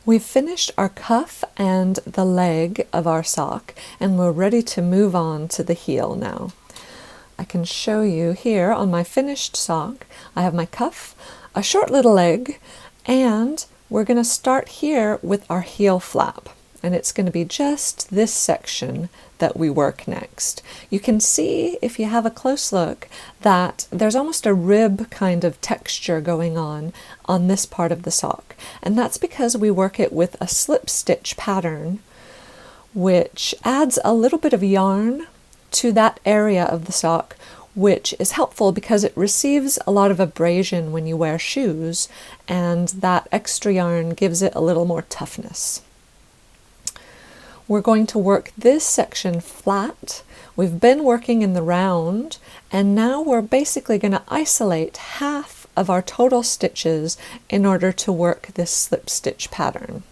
We've finished our cuff and the leg of our sock, and we're ready to move on to the heel now. I can show you here on my finished sock, I have my cuff, a short little leg, and we're going to start here with our heel flap. And it's going to be just this section that we work next. You can see, if you have a close look, that there's almost a rib kind of texture going on this part of the sock. And that's because we work it with a slip stitch pattern, which adds a little bit of yarn to that area of the sock, which is helpful because it receives a lot of abrasion when you wear shoes, and that extra yarn gives it a little more toughness. We're going to work this section flat. We've been working in the round, and now we're basically going to isolate half of our total stitches in order to work this slip stitch pattern.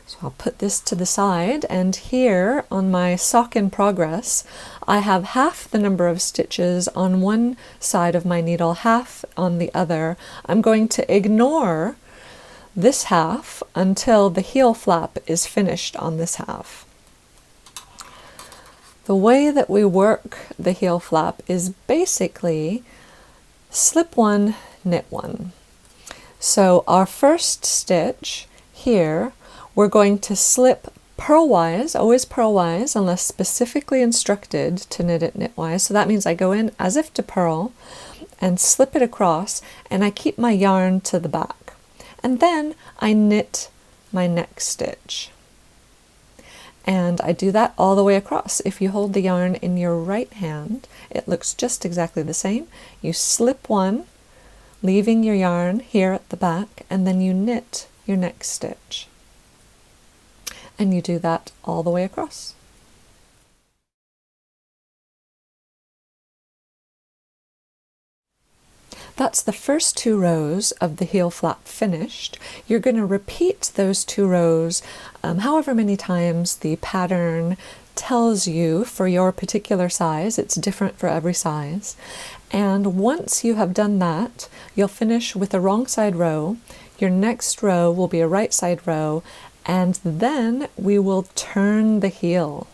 So I'll put this to the side, and here on my sock in progress, I have half the number of stitches on one side of my needle, half on the other. I'm going to ignore this half until the heel flap is finished on this half. The way that we work the heel flap is basically slip one, knit one. So our first stitch here, we're going to slip purlwise, always purlwise, unless specifically instructed to knit it knitwise. So that means I go in as if to purl and slip it across, and I keep my yarn to the back. And then I knit my next stitch. And I do that all the way across. If you hold the yarn in your right hand, it looks just exactly the same. You slip one, leaving your yarn here at the back, and then you knit your next stitch. And you do that all the way across. That's the first 2 rows of the heel flap finished. You're going to repeat those 2 rows however many times the pattern tells you for your particular size. It's different for every size. And once you have done that, you'll finish with a wrong side row. Your next row will be a right side row, and then we will turn the heel.